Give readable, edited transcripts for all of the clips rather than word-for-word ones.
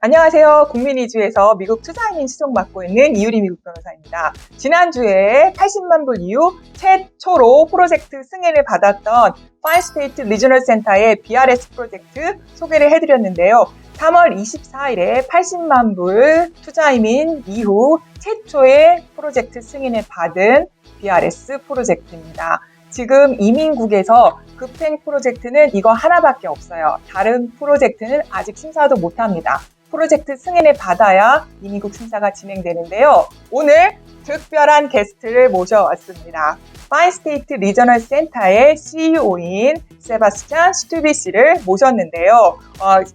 안녕하세요. 국민이주에서 미국투자이민 수석 맡고 있는 이유리 미국변호사입니다. 지난주에 80만 불 이후 최초로 프로젝트 승인을 받았던 파이스테이트 리저널센터의 BRS 프로젝트 소개를 해드렸는데요. 3월 24일에 80만 불 투자이민 이후 최초의 프로젝트 승인을 받은 BRS 프로젝트입니다. 지금 이민국에서 급행 프로젝트는 이거 하나밖에 없어요. 다른 프로젝트는 아직 심사도 못합니다. 프로젝트 승인을 받아야 이민국 심사가 진행되는데요. 오늘 특별한 게스트를 모셔왔습니다. 파이스테이트 리저널센터의 CEO인 세바스찬 슈투비 씨를 모셨는데요.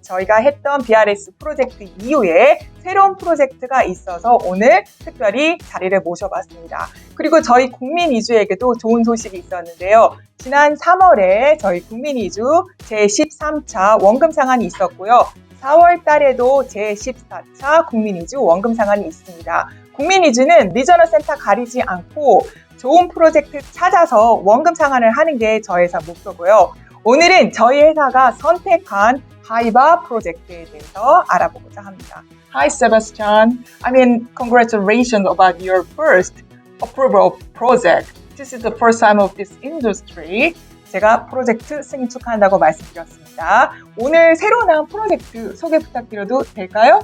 저희가 했던 BRS 프로젝트 이후에 새로운 프로젝트가 있어서 오늘 특별히 자리를 모셔봤습니다. 그리고 저희 국민이주에게도 좋은 소식이 있었는데요. 지난 3월에 저희 국민이주 제13차 원금상환이 있었고요. 4월 달에도 제14차 국민이주 원금상환이 있습니다. 국민이주는 리저널센터 가리지 않고 좋은 프로젝트 찾아서 원금상환을 하는 게 저희 회사 목표고요. 오늘은 저희 회사가 선택한 하이바 프로젝트에 대해서 알아보고자 합니다. Hi Sebastian, congratulations about your first approval project. This is the first time of this industry. 제가 프로젝트 승인 축하한다고 말씀드렸습니다. 오늘 새로 나온 프로젝트 소개 부탁드려도 될까요?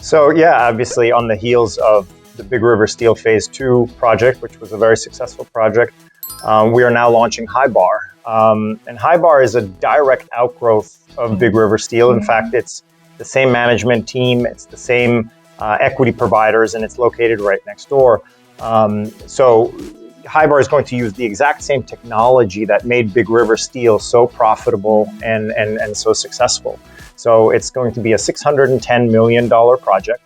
So obviously on the heels of the Big River Steel Phase 2 project, which was a very successful project, we are now launching Hybar. And Hybar is a direct outgrowth of Big River Steel. In fact, it's the same management team, it's the same equity providers, and it's located right next door. So Hybar is going to use the exact same technology that made Big River Steel so profitable and so successful. So it's going to be a $610 million project,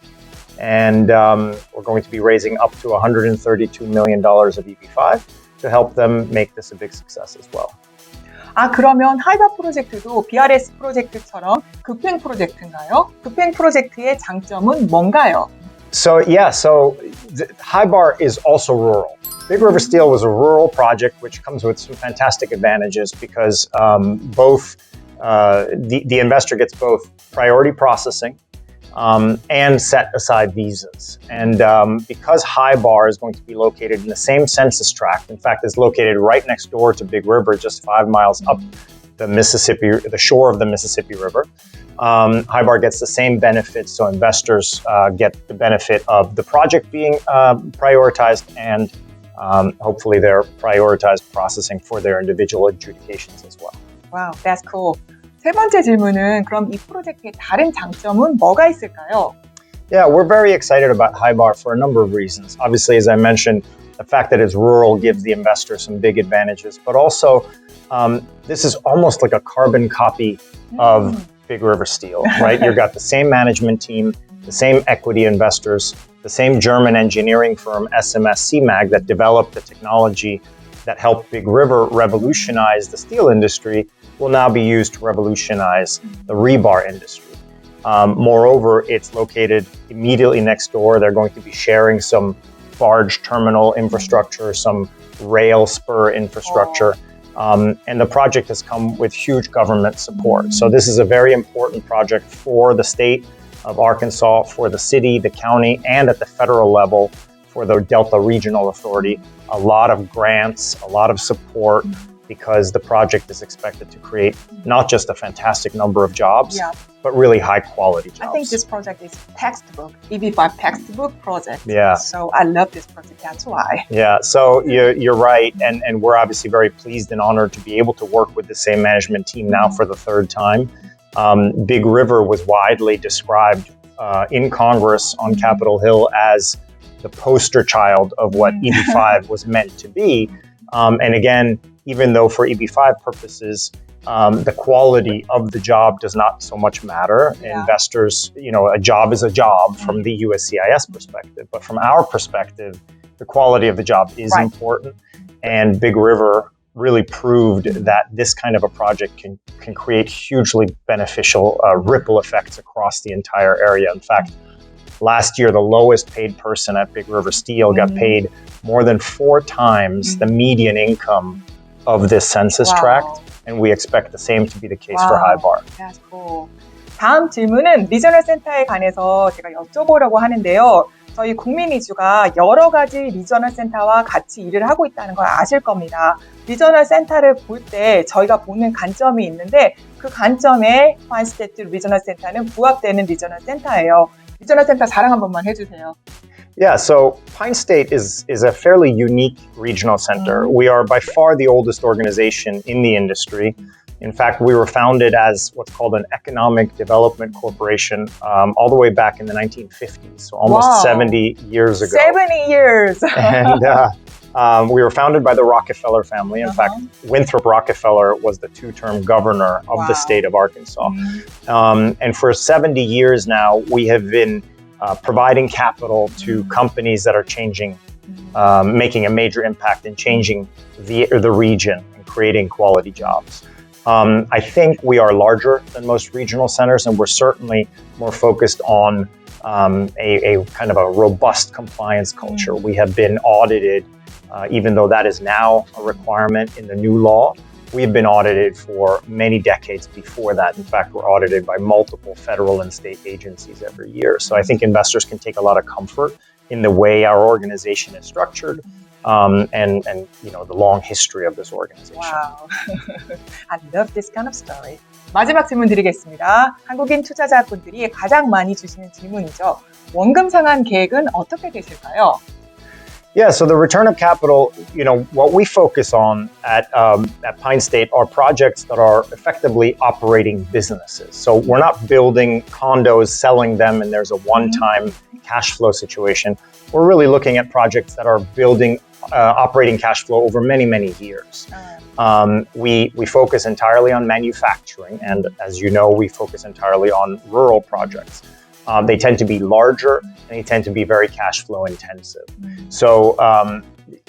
and we're going to be raising up to $132 million of EB5 to help them make this a big success as well. 그러면 하이바 프로젝트도 BRS 프로젝트처럼 급행 프로젝트인가요? 급행 프로젝트의 장점은 뭔가요? So Hybar is also rural. Big River Steel was a rural project, which comes with some fantastic advantages because both the investor gets both priority processing and set aside visas. And because Hybar is going to be located in the same census tract, in fact, is located right next door to Big River, just 5 miles up the shore of the Mississippi River. Hybar gets the same benefits, so investors get the benefit of the project being prioritized and hopefully their prioritized processing for their individual adjudications as well. Wow, that's cool. 세 번째 질문은 그럼 이 프로젝트의 다른 장점은 뭐가 있을까요? Yeah, we're very excited about Hybar for a number of reasons. Obviously, as I mentioned, the fact that it's rural gives the investor some big advantages, but also this is almost like a carbon copy of Big River Steel, right? You've got the same management team, the same equity investors, the same German engineering firm, SMS CMAG, that developed the technology that helped Big River revolutionize the steel industry will now be used to revolutionize the rebar industry. Moreover, it's located immediately next door. They're going to be sharing some barge terminal infrastructure, some rail spur infrastructure, and the project has come with huge government support. So this is a very important project for the state of Arkansas, for the city, the county, and at the federal level for the Delta Regional Authority. A lot of grants, a lot of support, because the project is expected to create not just a fantastic number of jobs, but really high quality jobs. I think this project is textbook, EB5 textbook project. Yeah. So I love this project, that's why. Yeah, so you're right, and we're obviously very pleased and honored to be able to work with the same management team now for the third time. Big River was widely described in Congress on Capitol Hill as the poster child of what EB5 was meant to be. And again, even though for EB5 purposes, the quality of the job does not so much matter. Investors, a job is a job from the USCIS perspective, but from our perspective, the quality of the job is important. And Big River really proved that this kind of a project can create hugely beneficial ripple effects across the entire area. In fact, last year, the lowest paid person at Big River Steel got paid more than 4 times the median income of this census tract, and we expect the same to be the case for Hybar. That's cool. 다음 질문은 리저널센터에 관해서 제가 여쭤보려고 하는데요. 저희 국민이주가 여러 가지 리저널센터와 같이 일을 하고 있다는 걸 아실 겁니다. 리저널센터를 볼 때 저희가 보는 관점이 있는데 그 관점에 파인스테이트 리저널센터는 부합되는 리저널센터예요. 리저널센터 자랑 한 번만 해주세요. Yeah, so Pine State is a fairly unique regional center. We are by far the oldest organization in the industry. In fact, we were founded as what's called an economic development corporation all the way back in the 1950s, so almost 70 years ago. 70 years! And we were founded by the Rockefeller family. In fact, Winthrop Rockefeller was the two-term governor of the state of Arkansas. And for 70 years now, we have been providing capital to companies that are changing, making a major impact in changing the region and creating quality jobs. I think we are larger than most regional centers, and we're certainly more focused on a kind of a robust compliance culture. We have been audited, even though that is now a requirement in the new law. We've been audited for many decades before that. In fact, we're audited by multiple federal and state agencies every year. So I think investors can take a lot of comfort in the way our organization is structured and you know the long history of this organization. Wow. I love this kind of story. 마지막 질문 드리겠습니다. 한국인 투자자분들이 가장 많이 주시는 질문이죠. 원금상환 계획은 어떻게 되실까요? Yeah, so the return of capital, you know, what we focus on at Pine State are projects that are effectively operating businesses. So we're not building condos, selling them, and there's a one-time cash flow situation. We're really looking at projects that are building operating cash flow over many, many years. We focus entirely on manufacturing, and as you know, we focus entirely on rural projects. They tend to be larger and they tend to be very cash flow intensive. So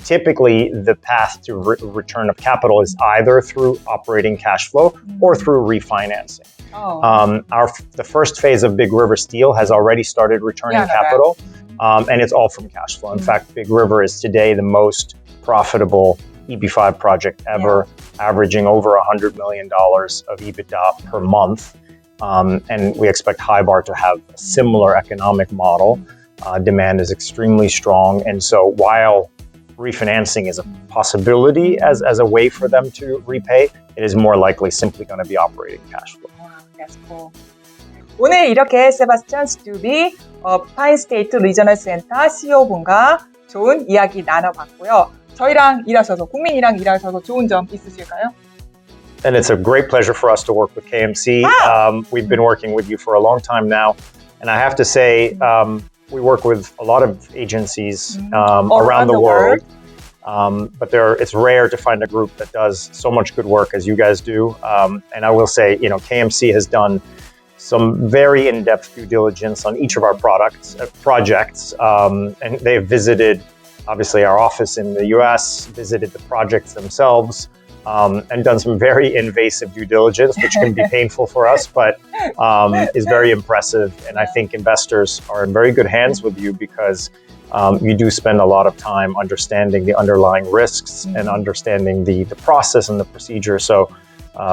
typically the path to return of capital is either through operating cash flow or through refinancing. The first phase of Big River Steel has already started returning capital, and it's all from cash flow. In fact, Big River is today the most profitable EB5 project ever, averaging over $100 million of EBITDA per month. And we expect Hybar to have a similar economic model. Demand is extremely strong. And so while refinancing is a possibility as a way for them to repay, it is more likely simply going to be operating cash flow. Wow, that's cool. 오늘 이렇게 세바스찬 스튜비 파인스테이트 리저널센터 CEO분과 좋은 이야기 나눠봤고요. 저희랑 일하셔서, 국민이랑 일하셔서 좋은 점 있으실까요? And it's a great pleasure for us to work with KMC. We've been working with you for a long time now. And I have to say, we work with a lot of agencies around the world. But it's rare to find a group that does so much good work as you guys do. And I will say, you know, KMC has done some very in-depth due diligence on each of our projects. And they've visited, obviously, our office in the US, visited the projects themselves. And done some very invasive due diligence, which can be painful for us, but is very impressive. And I think investors are in very good hands with you because you do spend a lot of time understanding the underlying risks and understanding the process and the procedure. So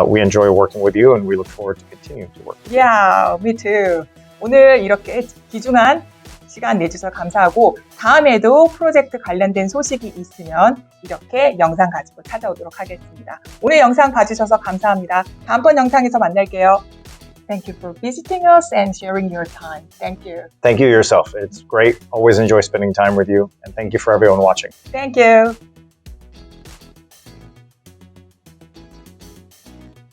we enjoy working with you and we look forward to continuing to work with you. Yeah, me too. 오늘 이렇게 귀중한 시간 내주셔서 감사하고 다음에도 프로젝트 관련된 소식이 있으면 이렇게 영상 가지고 찾아오도록 하겠습니다. 오늘 영상 봐주셔서 감사합니다. 다음번 영상에서 만날게요. Thank you for visiting us and sharing your time. Thank you. Thank you yourself. It's great. Always enjoy spending time with you. And thank you for everyone watching. Thank you.